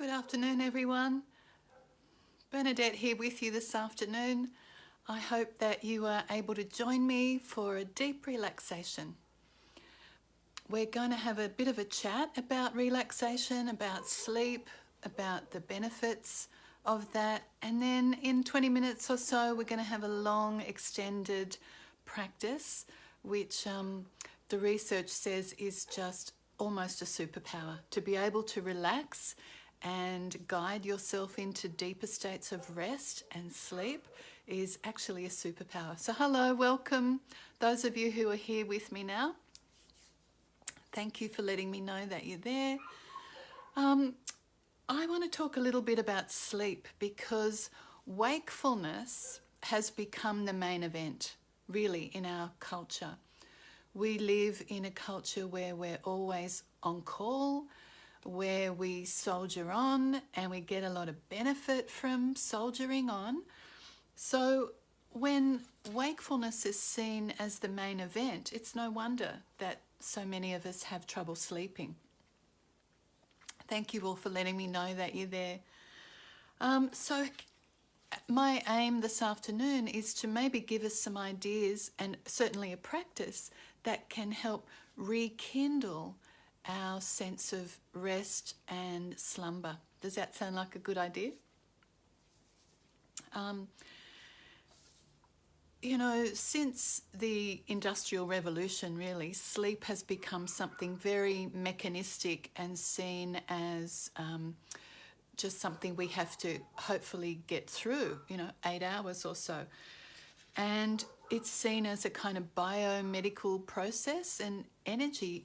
Good afternoon, everyone. Bernadette here with you this afternoon. I hope that you are able to join me for a deep relaxation. We're going to have a bit of a chat about relaxation, about sleep, about the benefits of that. And then in 20 minutes or so, we're going to have a long extended practice, which the research says is just almost a superpower. To be able to relax and guide yourself into deeper states of rest and sleep is actually a superpower. So hello, welcome those of you who are here with me now. Thank you for letting me know that you're there. I want to talk a little bit about sleep because wakefulness has become the main event, really, in our culture. We live in a culture where we're always on call, where we soldier on and we get a lot of benefit from soldiering on. So when wakefulness is seen as the main event, it's no wonder that so many of us have trouble sleeping. Thank you all for letting me know that you're there. So my aim this afternoon is to maybe give us some ideas and certainly a practice that can help rekindle our sense of rest and slumber. Does that sound like a good idea? Since the Industrial Revolution, really, sleep has become something very mechanistic and seen as just something we have to hopefully get through, 8 hours or so. And it's seen as a kind of biomedical process, and energy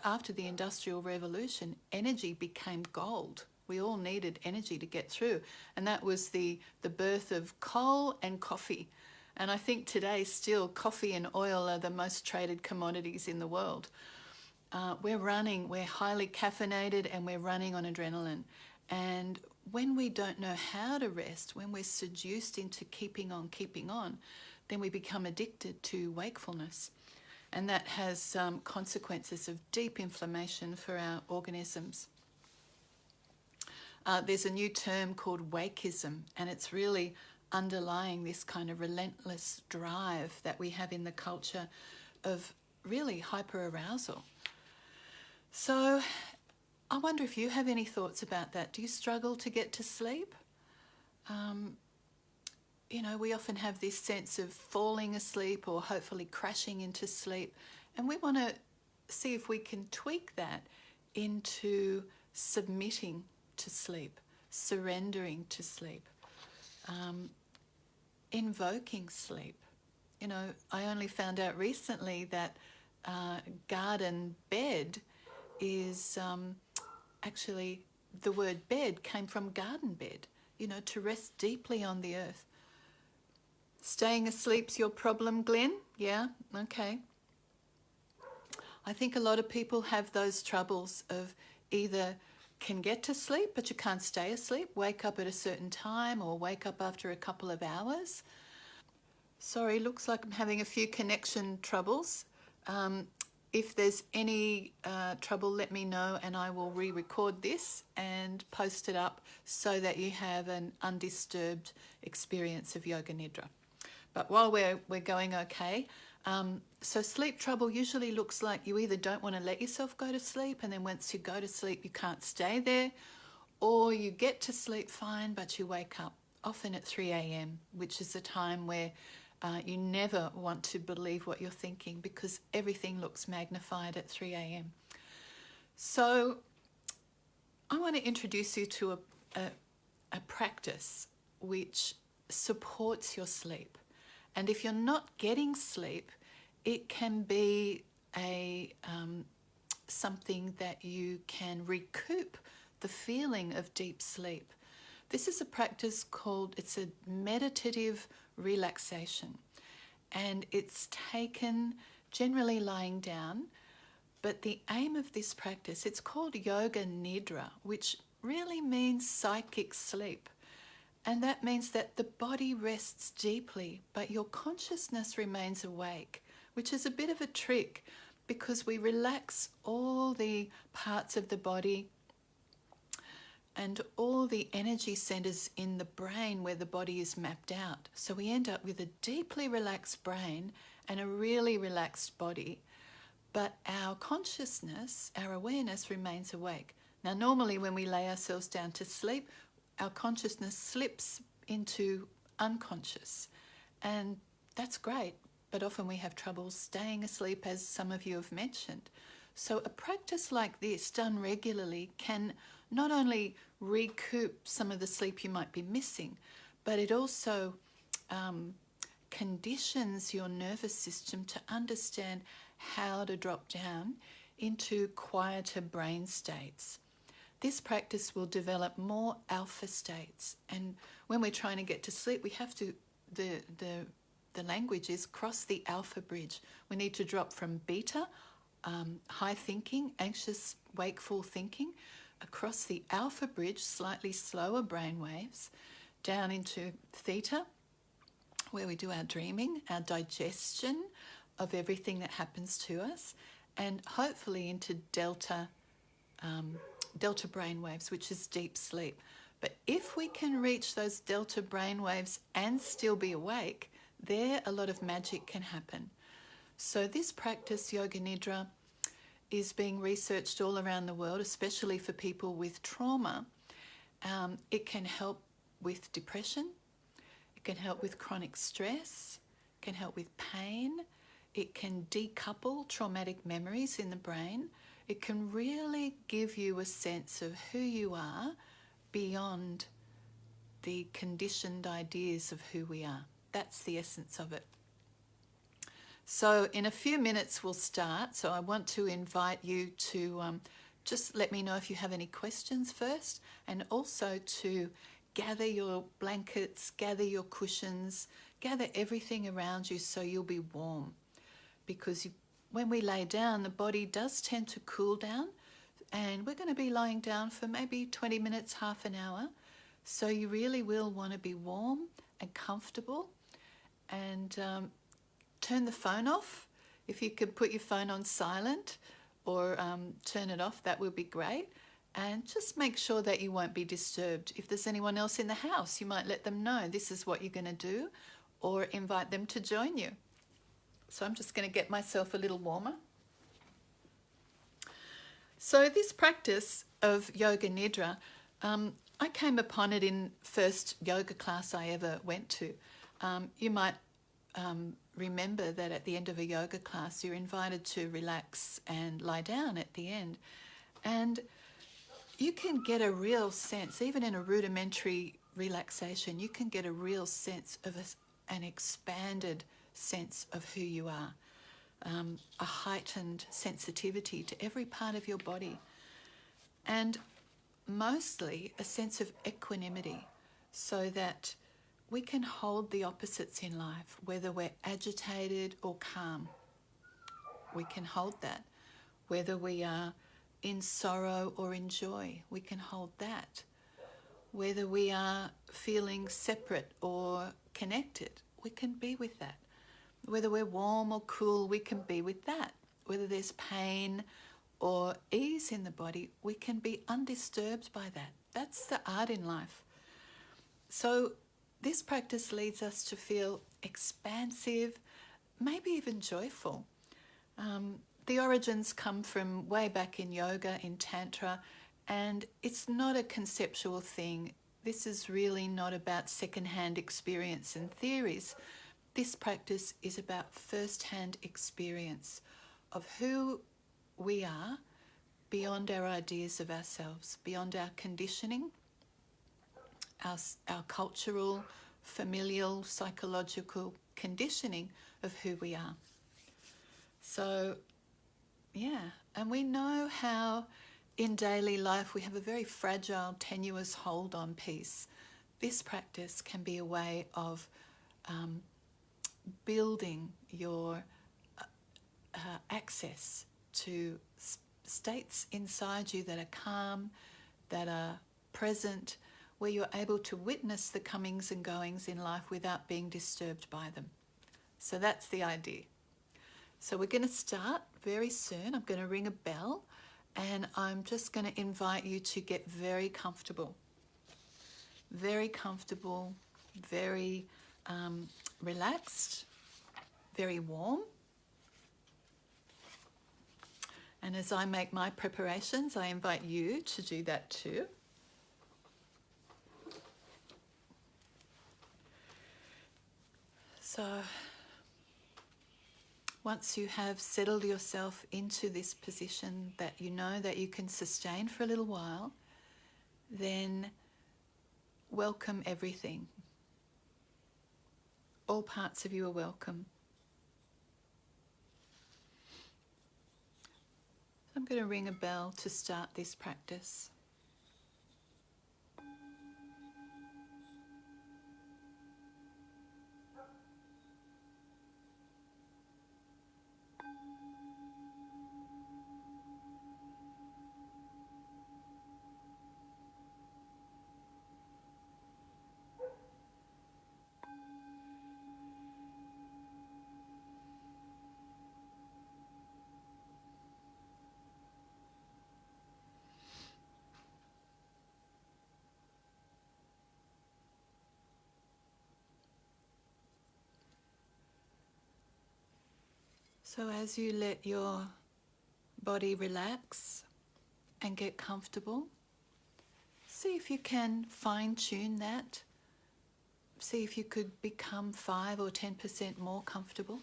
after the Industrial Revolution, energy became gold. We all needed energy to get through, and that was the birth of coal and coffee. And I think today still coffee and oil are the most traded commodities in the world. We're highly caffeinated, and we're running on adrenaline. And when we don't know how to rest, when we're seduced into keeping on, then we become addicted to wakefulness. And that has consequences of deep inflammation for our organisms. There's a new term called wakeism, and it's really underlying this kind of relentless drive that we have in the culture of really hyper-arousal. So I wonder if you have any thoughts about that. Do you struggle to get to sleep? We often have this sense of falling asleep or hopefully crashing into sleep. And we want to see if we can tweak that into submitting to sleep, surrendering to sleep, invoking sleep. I only found out recently that garden bed is actually, the word bed came from garden bed, to rest deeply on the earth. Staying asleep's your problem, Glenn? Yeah, okay. I think a lot of people have those troubles of either can get to sleep, but you can't stay asleep, wake up at a certain time, or wake up after a couple of hours. Sorry, looks like I'm having a few connection troubles. If there's any trouble, let me know, and I will re-record this and post it up so that you have an undisturbed experience of Yoga Nidra. But while we're going okay, so sleep trouble usually looks like you either don't want to let yourself go to sleep, and then once you go to sleep you can't stay there, or you get to sleep fine but you wake up often at 3 a.m, which is a time where you never want to believe what you're thinking because everything looks magnified at 3 a.m. So I want to introduce you to a practice which supports your sleep. And if you're not getting sleep, it can be something that you can recoup the feeling of deep sleep. This is a practice it's a meditative relaxation, and it's taken generally lying down. But the aim of this practice, it's called Yoga Nidra, which really means psychic sleep. And that means that the body rests deeply, but your consciousness remains awake, which is a bit of a trick because we relax all the parts of the body and all the energy centers in the brain where the body is mapped out. So we end up with a deeply relaxed brain and a really relaxed body, but our consciousness, our awareness remains awake. Now, normally when we lay ourselves down to sleep, our consciousness slips into unconscious, and that's great, but often we have trouble staying asleep, as some of you have mentioned. So a practice like this, done regularly, can not only recoup some of the sleep you might be missing, but it also conditions your nervous system to understand how to drop down into quieter brain states. This practice will develop more alpha states, and when we're trying to get to sleep, we have to, the language is cross the alpha bridge. We need to drop from beta, high thinking, anxious, wakeful thinking, across the alpha bridge, slightly slower brain waves, down into theta, where we do our dreaming, our digestion of everything that happens to us, and hopefully into delta brain waves, which is deep sleep. But if we can reach those delta brain waves and still be awake, there a lot of magic can happen. So this practice, Yoga Nidra, is being researched all around the world, especially for people with trauma. It can help with depression. It can help with chronic stress. It can help with pain. It can decouple traumatic memories in the brain. It can really give you a sense of who you are beyond the conditioned ideas of who we are. That's the essence of it. So in a few minutes we'll start. So I want to invite you to just let me know if you have any questions first, and also to gather your blankets, gather your cushions, gather everything around you so you'll be warm. Because when we lay down, the body does tend to cool down, and we're going to be lying down for maybe 20 minutes, half an hour. So you really will want to be warm and comfortable, and turn the phone off. If you could put your phone on silent or turn it off, that would be great. And just make sure that you won't be disturbed. If there's anyone else in the house, you might let them know this is what you're going to do, or invite them to join you. So I'm just going to get myself a little warmer. So this practice of Yoga Nidra, I came upon it in first yoga class I ever went to. You might remember that at the end of a yoga class, you're invited to relax and lie down at the end. And you can get a real sense, even in a rudimentary relaxation, you can get a real sense of an expanded sense of who you are, a heightened sensitivity to every part of your body, and mostly a sense of equanimity, so that we can hold the opposites in life, whether we're agitated or calm. We can hold that. Whether we are in sorrow or in joy, we can hold that. Whether we are feeling separate or connected, we can be with that. Whether we're warm or cool, we can be with that. Whether there's pain or ease in the body, we can be undisturbed by that. That's the art in life. So this practice leads us to feel expansive, maybe even joyful. The origins come from way back in yoga, in tantra, and it's not a conceptual thing. This is really not about second-hand experience and theories. This practice is about first-hand experience of who we are beyond our ideas of ourselves, beyond our conditioning, our cultural, familial, psychological conditioning of who we are. So, yeah, and we know how in daily life we have a very fragile, tenuous hold on peace. This practice can be a way of building your access to states inside you that are calm, that are present, where you're able to witness the comings and goings in life without being disturbed by them. So that's the idea. So we're going to start very soon. I'm going to ring a bell, And I'm just going to invite you to get very comfortable, very relaxed, very warm. And as I make my preparations, I invite you to do that too. So once you have settled yourself into this position that you know that you can sustain for a little while, then welcome everything. All parts of you are welcome. I'm going to ring a bell to start this practice. So as you let your body relax and get comfortable, see if you can fine-tune that. See if you could become 5 or 10% more comfortable.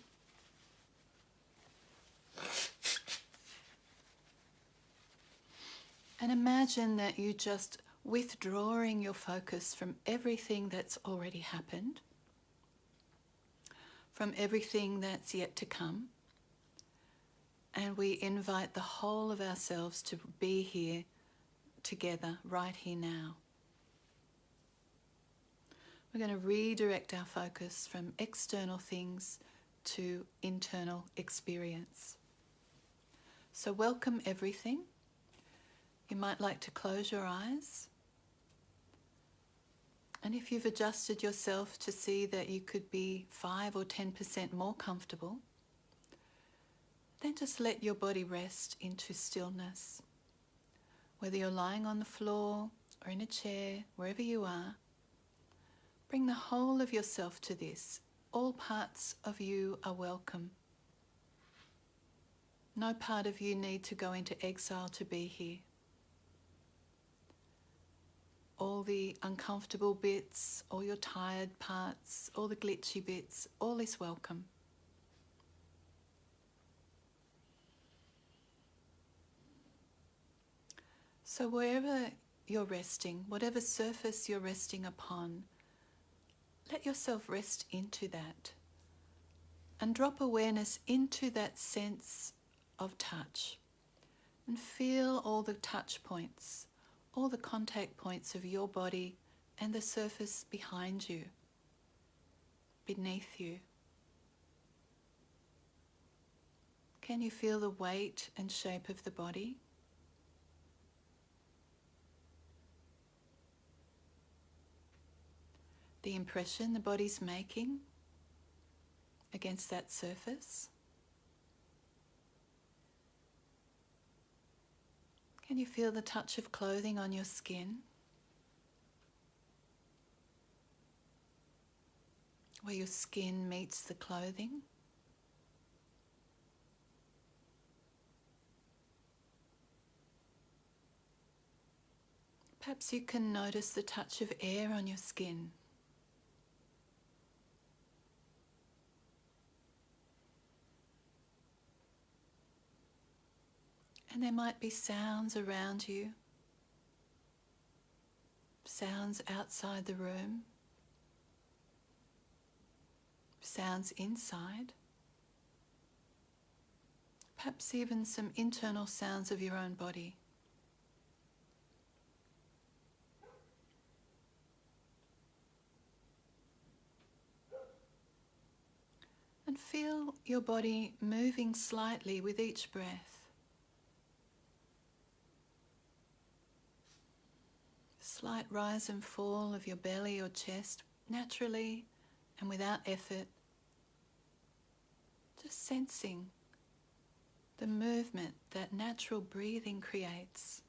And imagine that you just withdrawing your focus from everything that's already happened, from everything that's yet to come. And we invite the whole of ourselves to be here together, right here now. We're going to redirect our focus from external things to internal experience. So welcome everything. You might like to close your eyes. And if you've adjusted yourself to see that you could be 5 or 10% more comfortable, then just let your body rest into stillness. Whether you're lying on the floor or in a chair, wherever you are, bring the whole of yourself to this. All parts of you are welcome. No part of you need to go into exile to be here. All the uncomfortable bits, all your tired parts, all the glitchy bits, all is welcome. So wherever you're resting, whatever surface you're resting upon, let yourself rest into that and drop awareness into that sense of touch and feel all the touch points, all the contact points of your body and the surface behind you, beneath you. Can you feel the weight and shape of the body? The impression the body's making against that surface? Can you feel the touch of clothing on your skin? Where your skin meets the clothing? Perhaps you can notice the touch of air on your skin. And there might be sounds around you, sounds outside the room, sounds inside, perhaps even some internal sounds of your own body. And feel your body moving slightly with each breath. Slight rise and fall of your belly or chest, naturally and without effort. Just sensing the movement that natural breathing creates.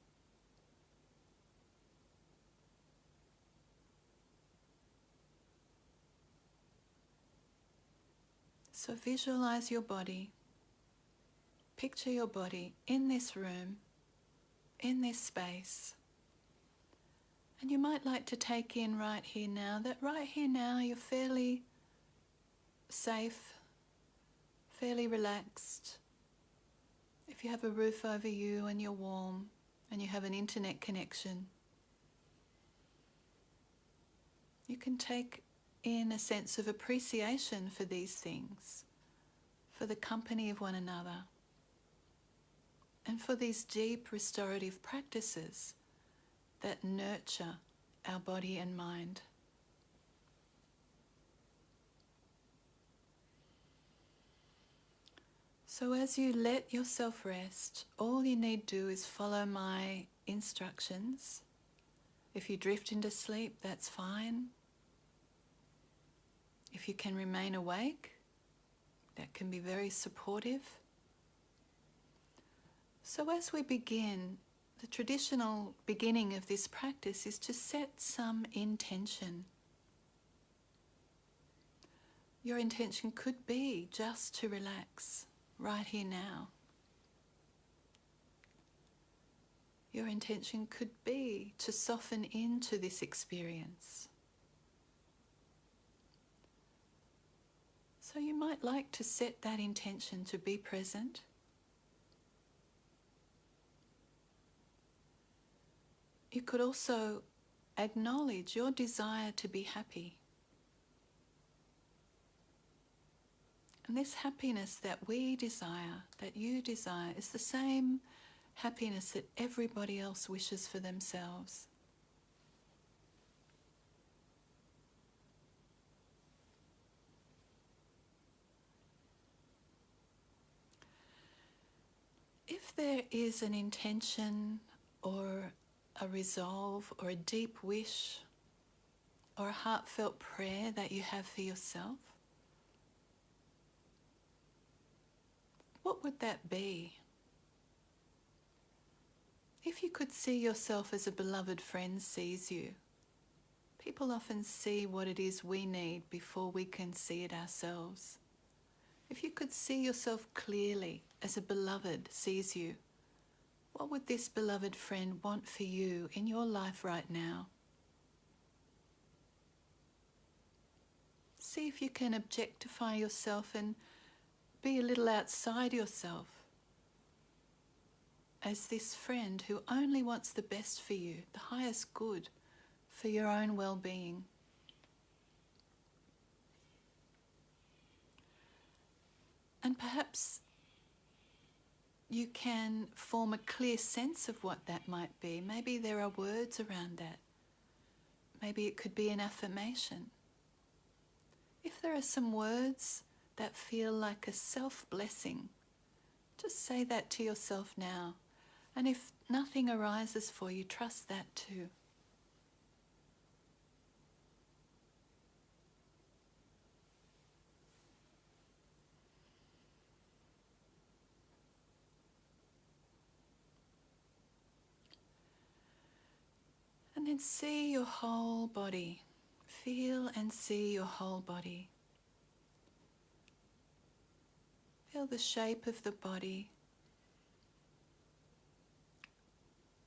So visualize your body, picture your body in this room, in this space. And you might like to take in right here now that right here now you're fairly safe, fairly relaxed. If you have a roof over you and you're warm and you have an internet connection, you can take in a sense of appreciation for these things, for the company of one another, and for these deep restorative practices that nurture our body and mind. So as you let yourself rest, all you need to do is follow my instructions. If you drift into sleep, that's fine. If you can remain awake, that can be very supportive. So as we begin, the traditional beginning of this practice is to set some intention. Your intention could be just to relax right here now. Your intention could be to soften into this experience. So you might like to set that intention to be present. You could also acknowledge your desire to be happy. And this happiness that we desire, that you desire, is the same happiness that everybody else wishes for themselves. If there is an intention or a resolve or a deep wish or a heartfelt prayer that you have for yourself, what would that be? If you could see yourself as a beloved friend sees you, people often see what it is we need before we can see it ourselves. If you could see yourself clearly as a beloved sees you, what would this beloved friend want for you in your life right now? See if you can objectify yourself and be a little outside yourself as this friend who only wants the best for you, the highest good for your own well-being. And perhaps you can form a clear sense of what that might be. Maybe there are words around that. Maybe it could be an affirmation. If there are some words that feel like a self-blessing, just say that to yourself now. And if nothing arises for you, trust that too. And then see your whole body. Feel and see your whole body. Feel the shape of the body,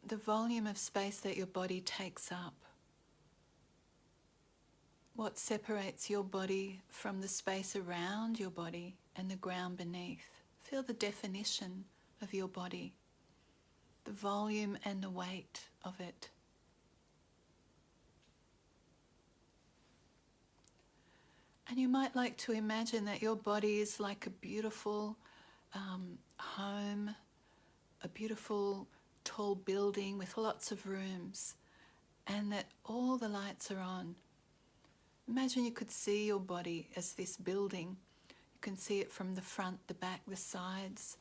the volume of space that your body takes up. What separates your body from the space around your body and the ground beneath. Feel the definition of your body, the volume and the weight of it. And you might like to imagine that your body is like a beautiful home, a beautiful tall building with lots of rooms, and that all the lights are on. Imagine you could see your body as this building. You can see it from the front, the back, the sides,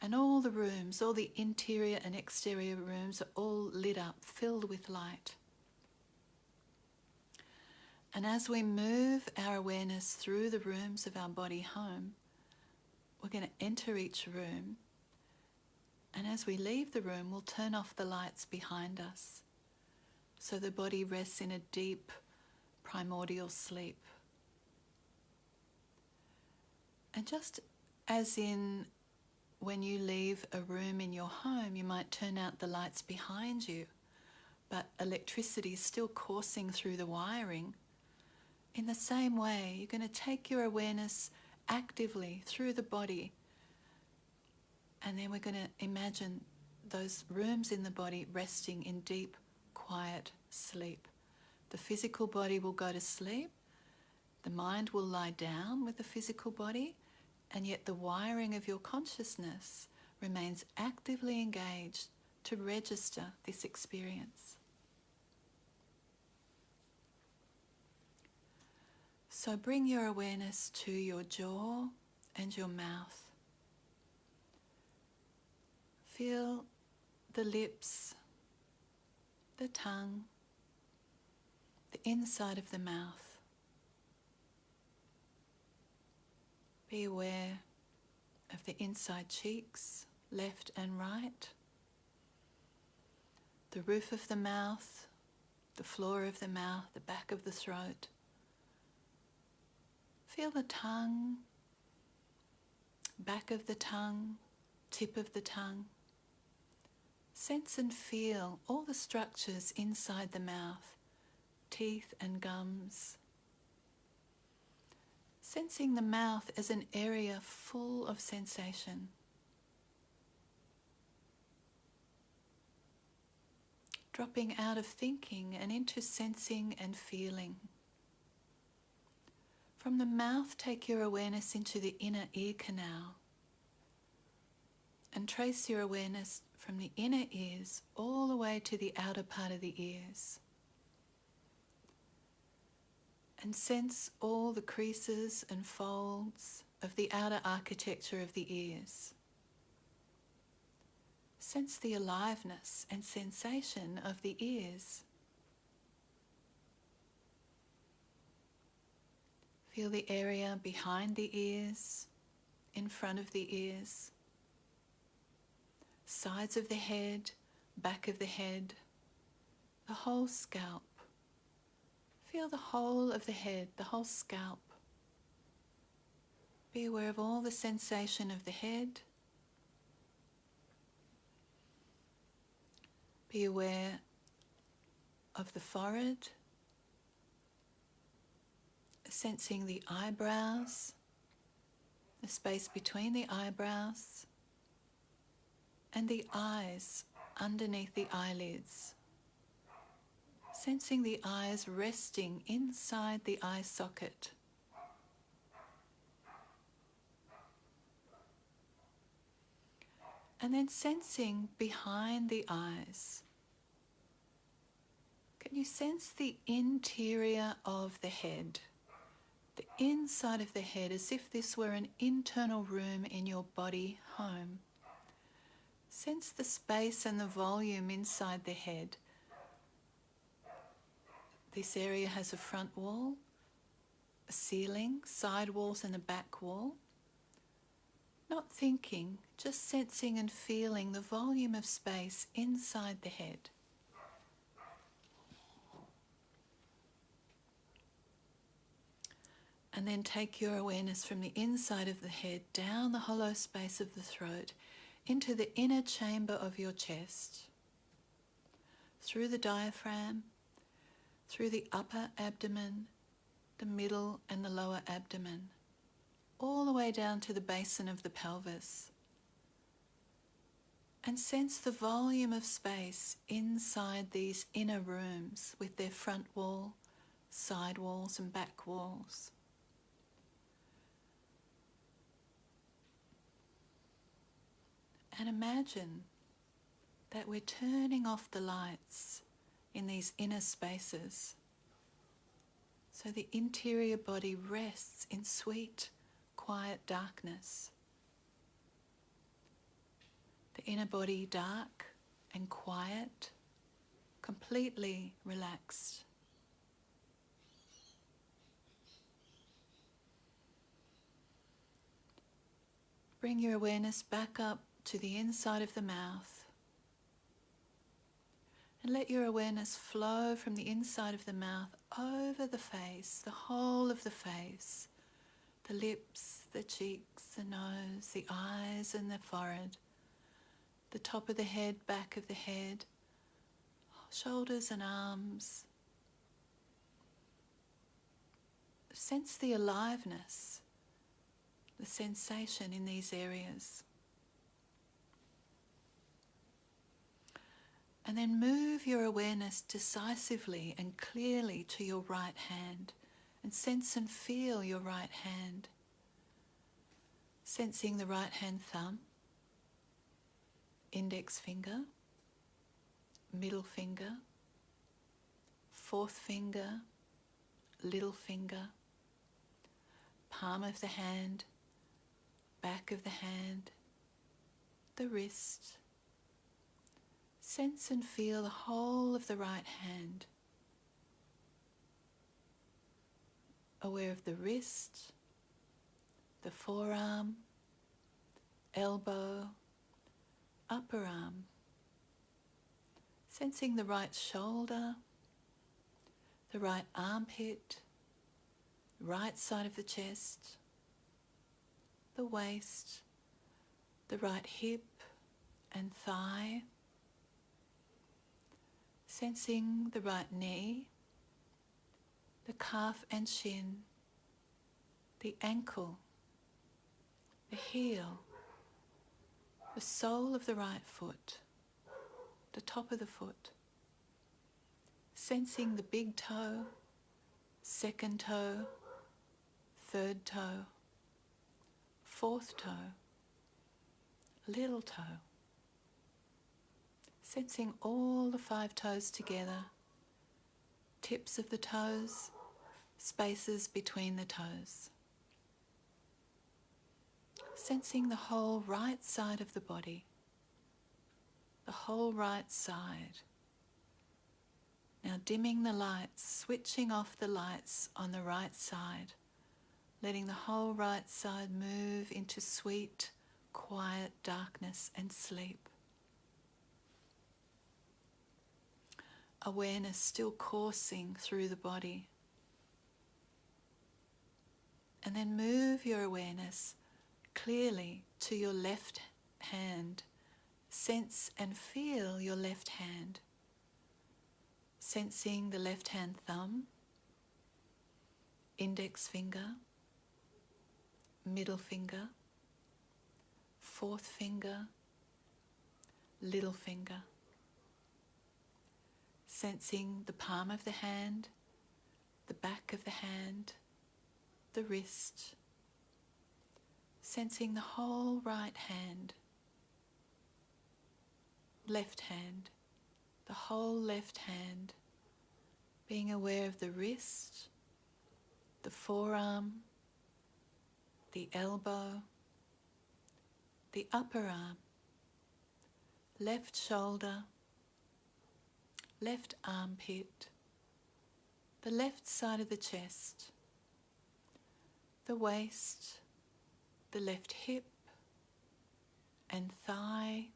and all the rooms, all the interior and exterior rooms are all lit up, filled with light. And as we move our awareness through the rooms of our body home, we're going to enter each room And as we leave the room, we'll turn off the lights behind us, so the body rests in a deep primordial sleep. And just as in when you leave a room in your home, you might turn out the lights behind you, but electricity is still coursing through the wiring. In the same way, you're going to take your awareness actively through the body, and then we're going to imagine those rooms in the body resting in deep, quiet sleep. The physical body will go to sleep, the mind will lie down with the physical body, and yet the wiring of your consciousness remains actively engaged to register this experience. So bring your awareness to your jaw and your mouth. Feel the lips, the tongue, the inside of the mouth. Be aware of the inside cheeks, left and right, the roof of the mouth, the floor of the mouth, the back of the throat. Feel the tongue, back of the tongue, tip of the tongue. Sense and feel all the structures inside the mouth, teeth and gums. Sensing the mouth as an area full of sensation. Dropping out of thinking and into sensing and feeling. From the mouth, take your awareness into the inner ear canal and trace your awareness from the inner ears all the way to the outer part of the ears. And sense all the creases and folds of the outer architecture of the ears. Sense the aliveness and sensation of the ears. Feel the area behind the ears, in front of the ears, sides of the head, back of the head, the whole scalp. Feel the whole of the head, the whole scalp. Be aware of all the sensation of the head. Be aware of the forehead, sensing the eyebrows, the space between the eyebrows, and the eyes underneath the eyelids. Sensing the eyes resting inside the eye socket. And then sensing behind the eyes. Can you sense the interior of the head? The inside of the head, as if this were an internal room in your body home. Sense the space and the volume inside the head. This area has a front wall, a ceiling, side walls and a back wall. Not thinking, just sensing and feeling the volume of space inside the head. And then take your awareness from the inside of the head down the hollow space of the throat into the inner chamber of your chest, through the diaphragm, through the upper abdomen, the middle and the lower abdomen, all the way down to the basin of the pelvis. And sense the volume of space inside these inner rooms with their front wall, side walls and back walls. And imagine that we're turning off the lights in these inner spaces, so the interior body rests in sweet, quiet darkness. The inner body dark and quiet, completely relaxed. Bring your awareness back up to the inside of the mouth. And let your awareness flow from the inside of the mouth over the face, the whole of the face, the lips, the cheeks, the nose, the eyes and the forehead, the top of the head, back of the head, shoulders and arms. Sense the aliveness, the sensation in these areas. And then move your awareness decisively and clearly to your right hand and sense and feel your right hand. Sensing the right hand thumb, index finger, middle finger, fourth finger, little finger, palm of the hand, back of the hand, the wrist. Sense and feel the whole of the right hand. Aware of the wrist, the forearm, elbow, upper arm. Sensing the right shoulder, the right armpit, right side of the chest, the waist, the right hip and thigh. Sensing the right knee, the calf and shin, the ankle, the heel, the sole of the right foot, the top of the foot. Sensing the big toe, second toe, third toe, fourth toe, little toe. Sensing all the 5 toes together, tips of the toes, spaces between the toes. Sensing the whole right side of the body, the whole right side. Now dimming the lights, switching off the lights on the right side, letting the whole right side move into sweet, quiet darkness and sleep. Awareness still coursing through the body. And then move your awareness clearly to your left hand. Sense and feel your left hand. Sensing the left hand thumb, index finger, middle finger, fourth finger, little finger. Sensing the palm of the hand, the back of the hand, the wrist. Sensing the whole right hand, left hand, the whole left hand. Being aware of the wrist, the forearm, the elbow, the upper arm, left shoulder, left armpit, the left side of the chest, the waist, the left hip and thigh,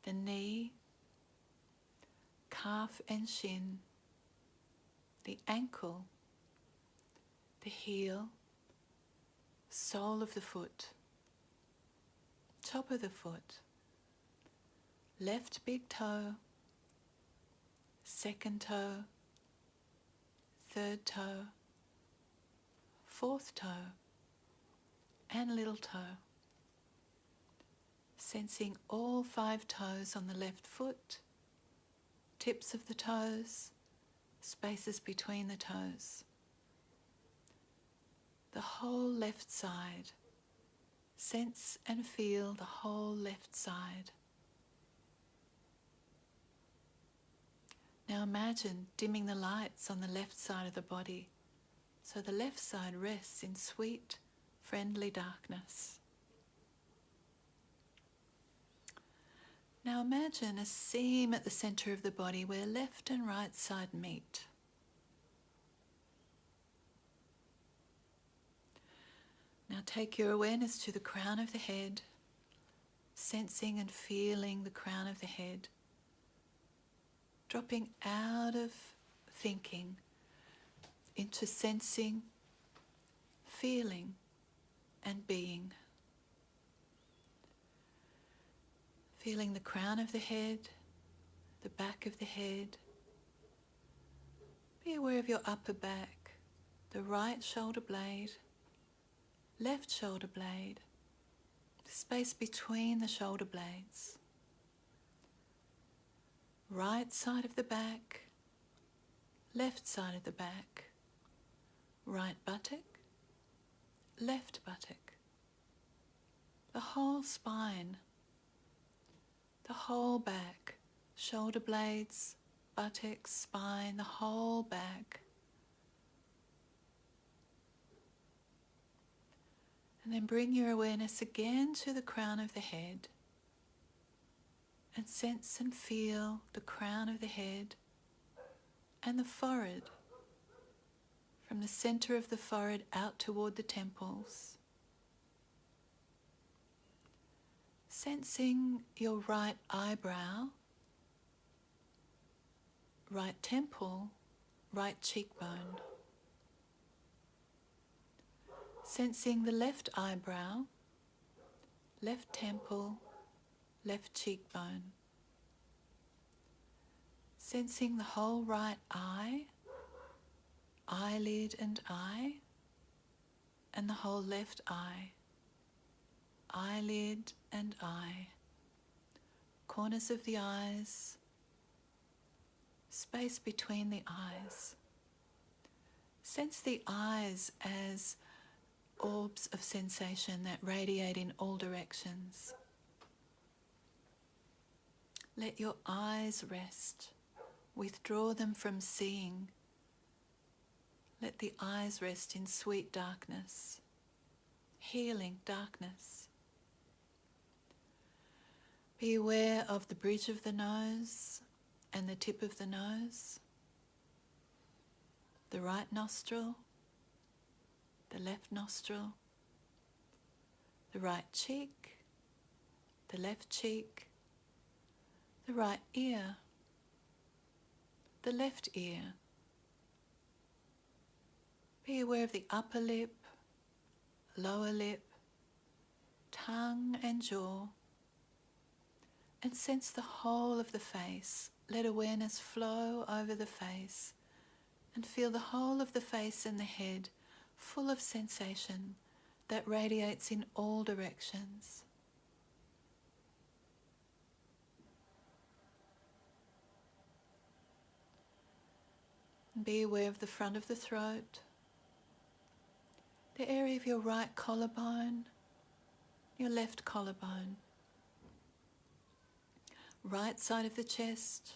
the knee, calf and shin, the ankle, the heel, sole of the foot, top of the foot, left big toe, second toe, third toe, fourth toe, and little toe. Sensing all 5 toes on the left foot, tips of the toes, spaces between the toes. The whole left side. Sense and feel the whole left side. Now imagine dimming the lights on the left side of the body, so the left side rests in sweet, friendly darkness. Now imagine a seam at the center of the body where left and right side meet. Now take your awareness to the crown of the head, sensing and feeling the crown of the head, dropping out of thinking into sensing, feeling, and being. Feeling the crown of the head, the back of the head. Be aware of your upper back, the right shoulder blade, left shoulder blade, the space between the shoulder blades. Right side of the back, left side of the back, right buttock, left buttock. The whole spine, the whole back, shoulder blades, buttocks, spine, the whole back. And then bring your awareness again to the crown of the head and sense and feel the crown of the head and the forehead, from the center of the forehead out toward the temples. Sensing your right eyebrow, right temple, right cheekbone. Sensing the left eyebrow, left temple, left cheekbone. Sensing the whole right eye, eyelid and eye, and the whole left eye, eyelid and eye, corners of the eyes, space between the eyes. Sense the eyes as orbs of sensation that radiate in all directions. Let your eyes rest. Withdraw them from seeing. Let the eyes rest in sweet darkness, healing darkness. Be aware of the bridge of the nose and the tip of the nose, the right nostril, the left nostril, the right cheek, the left cheek, the right ear, the left ear. Be aware of the upper lip, lower lip, tongue and jaw, and sense the whole of the face. Let awareness flow over the face and feel the whole of the face and the head full of sensation that radiates in all directions. And be aware of the front of the throat, the area of your right collarbone, your left collarbone, right side of the chest,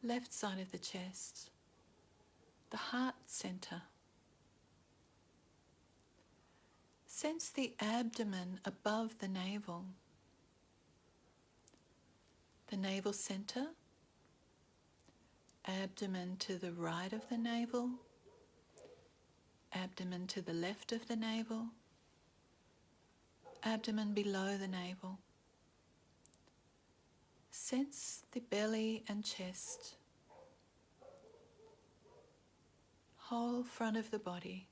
left side of the chest, the heart center. Sense the abdomen above the navel center, abdomen to the right of the navel, abdomen to the left of the navel, abdomen below the navel. Sense the belly and chest, whole front of the body.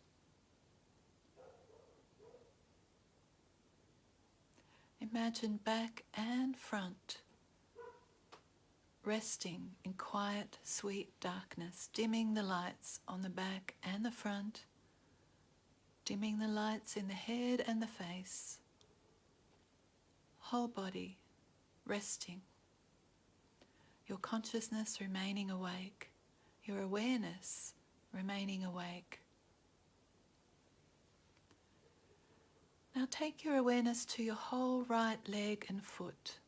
Imagine back and front resting in quiet, sweet darkness, dimming the lights on the back and the front, dimming the lights in the head and the face. Whole body resting. Your consciousness remaining awake, your awareness remaining awake. Now take your awareness to your whole right leg and foot.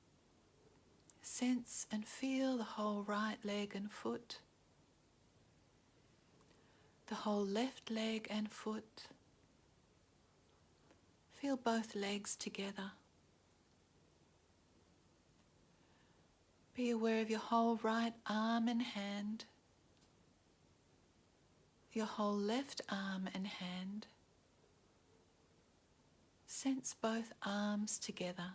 Sense and feel the whole right leg and foot, the whole left leg and foot. Feel both legs together. Be aware of your whole right arm and hand, your whole left arm and hand. Sense both arms together.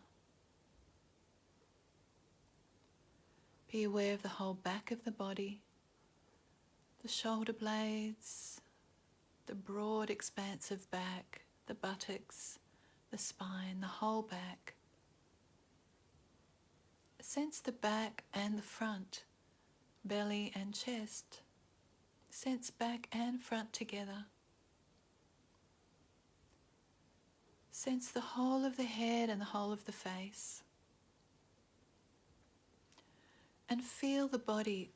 Be aware of the whole back of the body, the shoulder blades, the broad expanse of back, the buttocks, the spine, the whole back. Sense the back and the front, belly and chest. Sense back and front together. Sense the whole of the head and the whole of the face. And feel the body,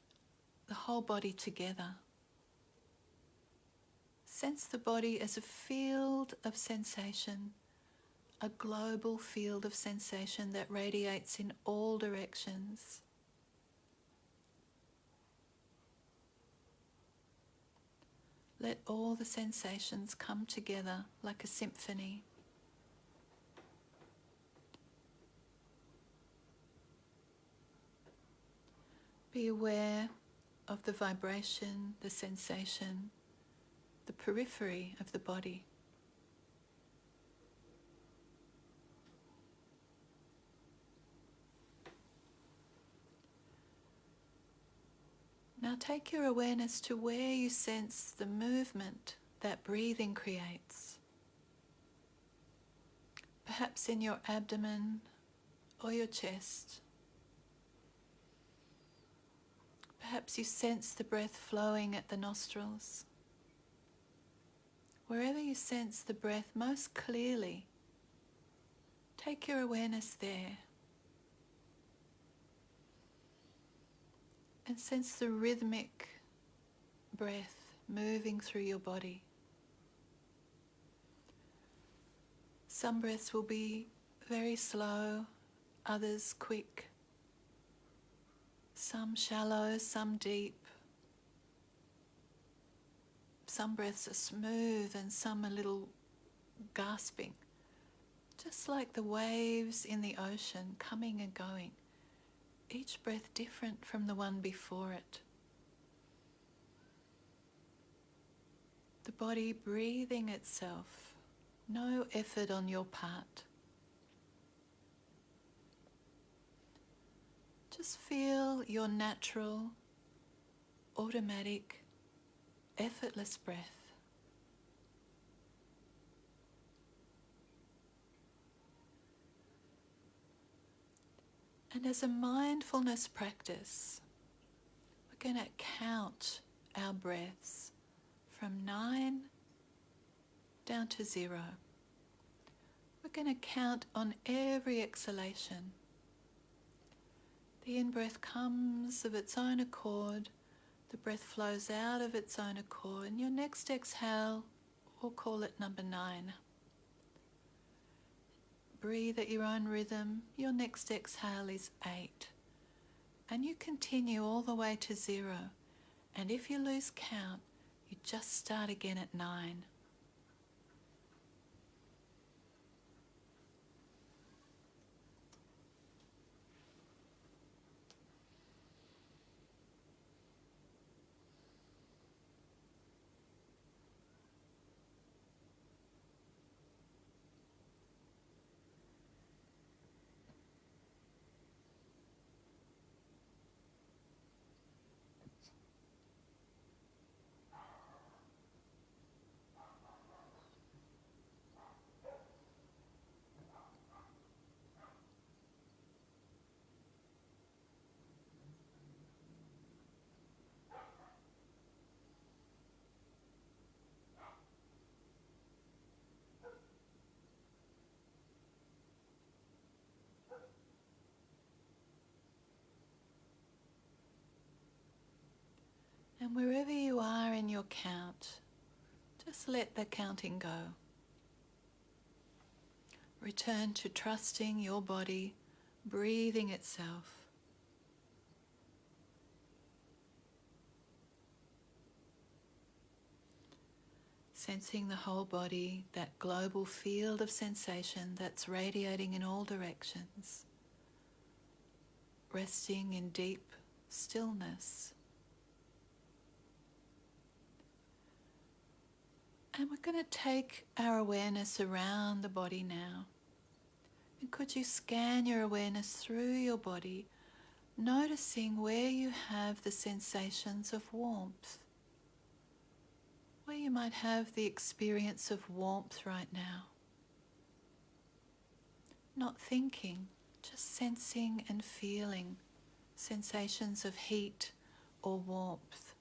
the whole body together. Sense the body as a field of sensation, a global field of sensation that radiates in all directions. Let all the sensations come together like a symphony. Be aware of the vibration, the sensation, the periphery of the body. Now take your awareness to where you sense the movement that breathing creates. Perhaps in your abdomen or your chest. Perhaps you sense the breath flowing at the nostrils. Wherever you sense the breath most clearly, take your awareness there. And sense the rhythmic breath moving through your body. Some breaths will be very slow, others quick. Some shallow, some deep. Some breaths are smooth and some a little gasping. Just like the waves in the ocean coming and going. Each breath different from the one before it. The body breathing itself, no effort on your part. Just feel your natural, automatic, effortless breath. And as a mindfulness practice, we're going to count our breaths from 9 down to 0. We're going to count on every exhalation. The in-breath comes of its own accord, the breath flows out of its own accord, and your next exhale, we'll call it number 9. Breathe at your own rhythm. Your next exhale is 8. And you continue all the way to 0. And if you lose count, you just start again at 9. And wherever you are in your count, just let the counting go. Return to trusting your body, breathing itself. Sensing the whole body, that global field of sensation that's radiating in all directions. Resting in deep stillness. And we're going to take our awareness around the body now. And could you scan your awareness through your body, noticing where you have the sensations of warmth, where you might have the experience of warmth right now. Not thinking, just sensing and feeling sensations of heat or warmth.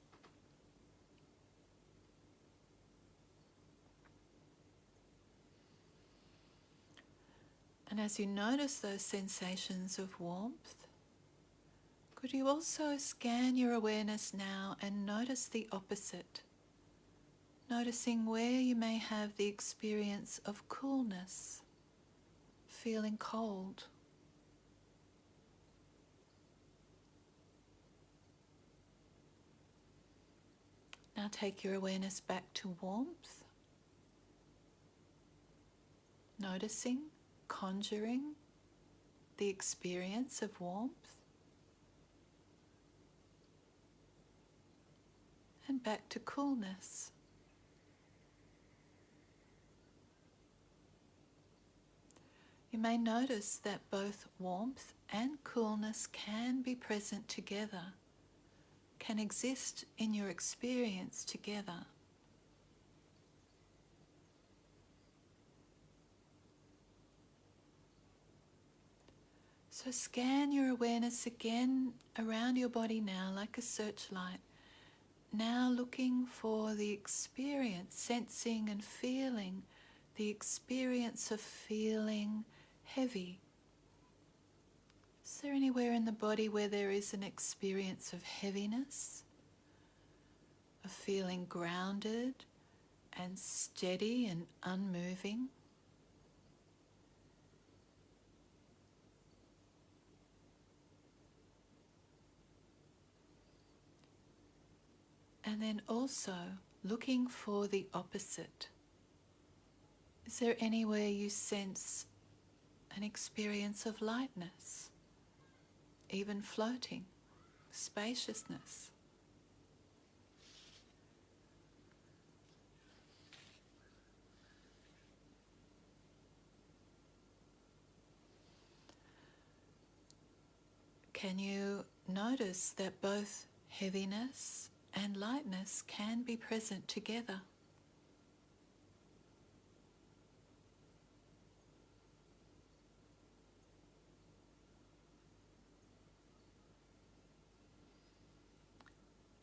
And as you notice those sensations of warmth, could you also scan your awareness now and notice the opposite? Noticing where you may have the experience of coolness, feeling cold. Now take your awareness back to warmth, noticing, conjuring the experience of warmth, and back to coolness. You may notice that both warmth and coolness can be present together, can exist in your experience together. So scan your awareness again around your body now like a searchlight, now looking for the experience, sensing and feeling the experience of feeling heavy. Is there anywhere in the body where there is an experience of heaviness, of feeling grounded and steady and unmoving? And then also looking for the opposite. Is there anywhere you sense an experience of lightness, even floating, spaciousness? Can you notice that both heaviness and lightness can be present together?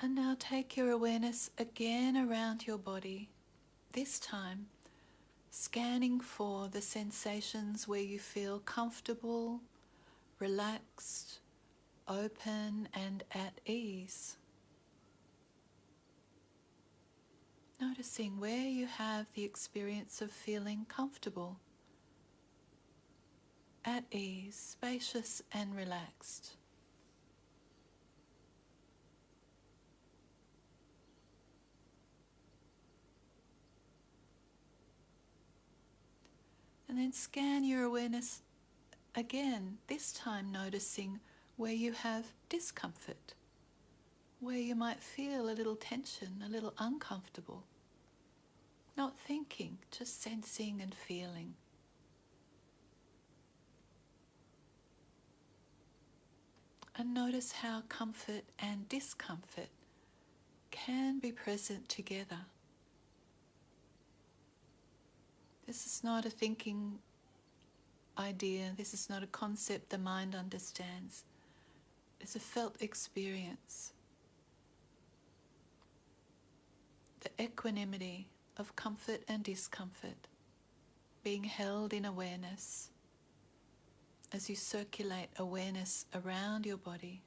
And now take your awareness again around your body, this time scanning for the sensations where you feel comfortable, relaxed, open and at ease. Noticing where you have the experience of feeling comfortable, at ease, spacious and relaxed. And then scan your awareness again, this time noticing where you have discomfort, where you might feel a little tension, a little uncomfortable. Not thinking, just sensing and feeling. And notice how comfort and discomfort can be present together. This is not a thinking idea, this is not a concept the mind understands. It's a felt experience. The equanimity of comfort and discomfort being held in awareness as you circulate awareness around your body.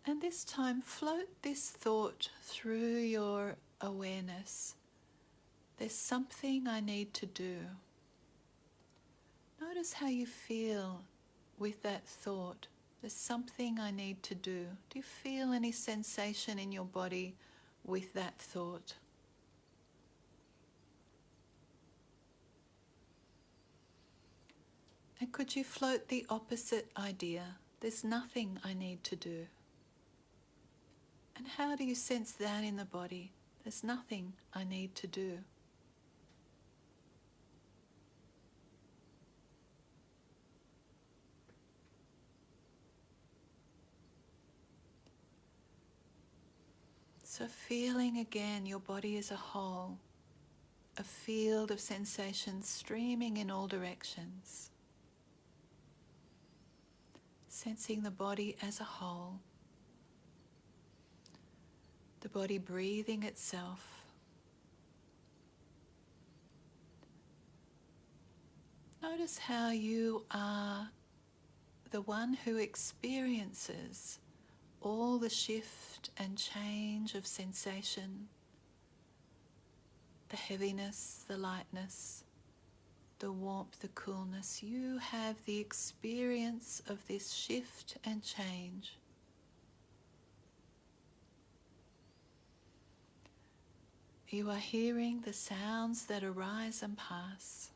And this time, float this thought through your awareness. There's something I need to do. Notice how you feel with that thought. There's something I need to do. Do you feel any sensation in your body with that thought? And could you float the opposite idea? There's nothing I need to do. And how do you sense that in the body? There's nothing I need to do. So feeling again your body as a whole, a field of sensations streaming in all directions. Sensing the body as a whole, the body breathing itself. Notice how you are the one who experiences all the shift and change of sensation, the heaviness, the lightness, the warmth, the coolness. You have the experience of this shift and change. You are hearing the sounds that arise and pass.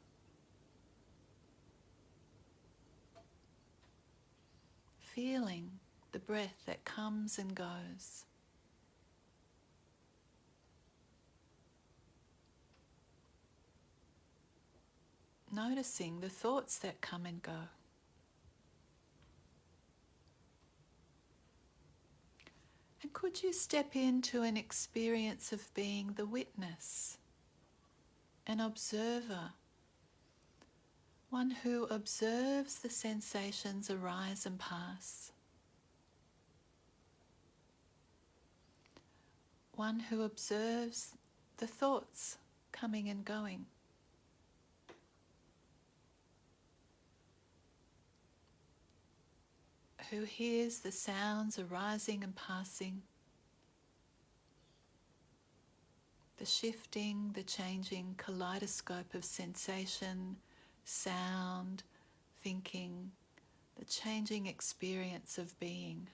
Feeling the breath that comes and goes. Noticing the thoughts that come and go. And could you step into an experience of being the witness, an observer, one who observes the sensations arise and pass, one who observes the thoughts coming and going. Who hears the sounds arising and passing, the shifting, the changing kaleidoscope of sensation, sound, thinking, the changing experience of being.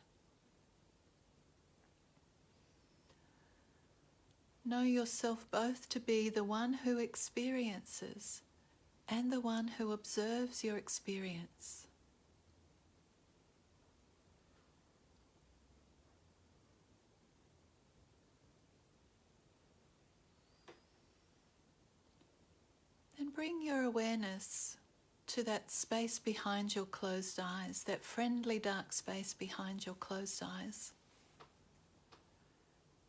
Know yourself both to be the one who experiences and the one who observes your experience. And bring your awareness to that space behind your closed eyes, that friendly dark space behind your closed eyes.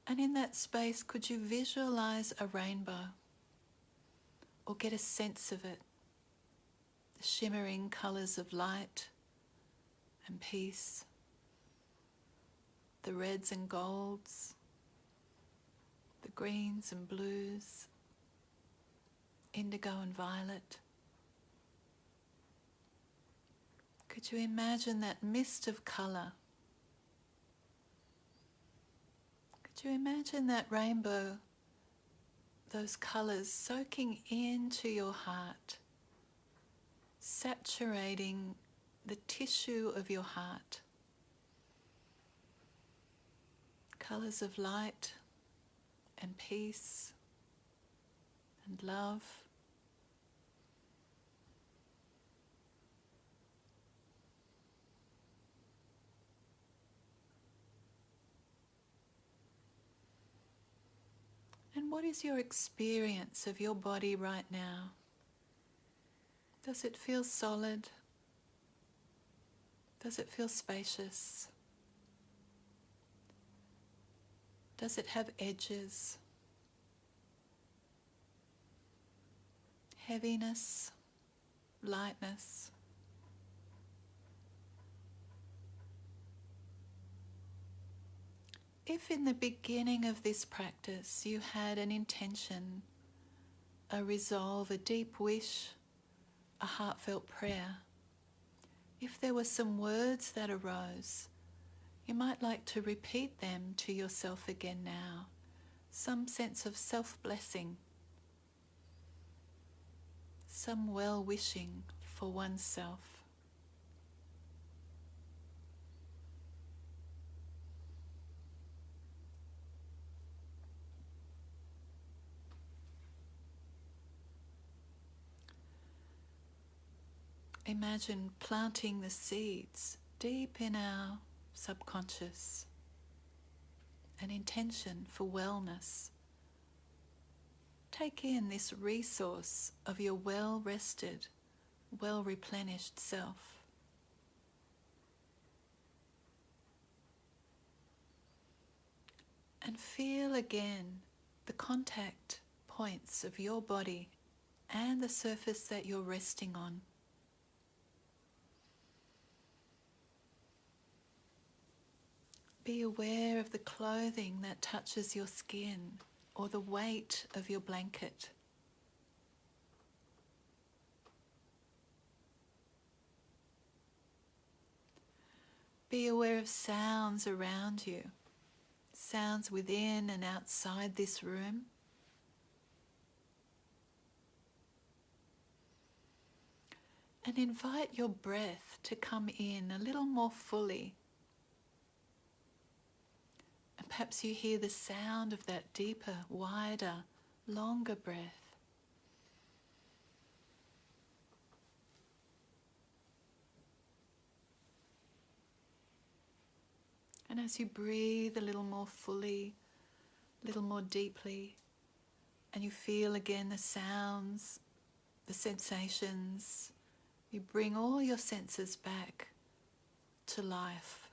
And in that space, could you visualize a rainbow or get a sense of it? The shimmering colors of light and peace, the reds and golds, the greens and blues, indigo and violet. Could you imagine that mist of colour? Could you imagine that rainbow, those colours soaking into your heart, saturating the tissue of your heart? Colours of light and peace and love. And what is your experience of your body right now? Does it feel solid? Does it feel spacious? Does it have edges? Heaviness? Lightness? If in the beginning of this practice you had an intention, a resolve, a deep wish, a heartfelt prayer, if there were some words that arose, you might like to repeat them to yourself again now. Some sense of self-blessing, some well-wishing for oneself. Imagine planting the seeds deep in our subconscious, an intention for wellness. Take in this resource of your well-rested, well-replenished self. And feel again the contact points of your body and the surface that you're resting on. Be aware of the clothing that touches your skin or the weight of your blanket. Be aware of sounds around you, sounds within and outside this room. And invite your breath to come in a little more fully. And perhaps you hear the sound of that deeper, wider, longer breath. And as you breathe a little more fully, a little more deeply, and you feel again the sounds, the sensations, you bring all your senses back to life.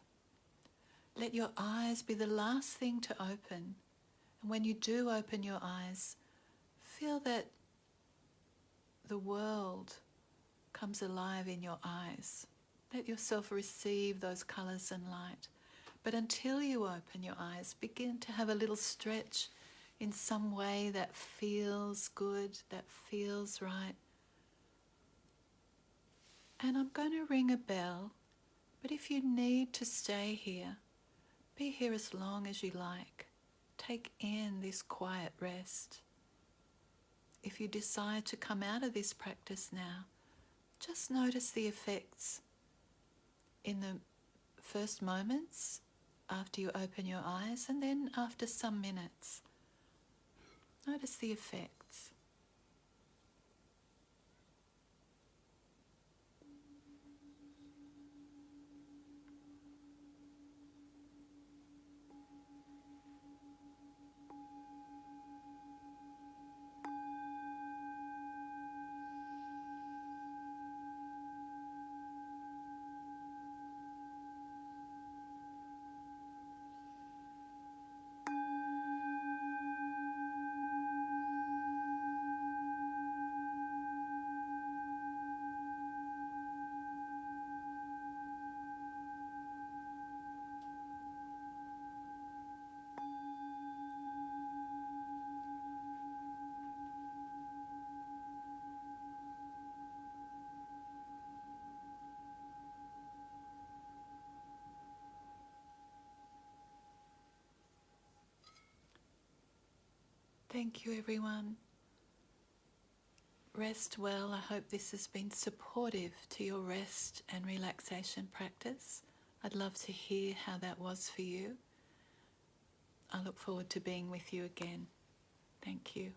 Let your eyes be the last thing to open. And when you do open your eyes, feel that the world comes alive in your eyes. Let yourself receive those colours and light. But until you open your eyes, begin to have a little stretch in some way that feels good, that feels right. And I'm going to ring a bell, but if you need to stay here, be here as long as you like. Take in this quiet rest. If you decide to come out of this practice now, just notice the effects in the first moments after you open your eyes, and then after some minutes. Notice the effects. Thank you, everyone. Rest well. I hope this has been supportive to your rest and relaxation practice. I'd love to hear how that was for you. I look forward to being with you again. Thank you.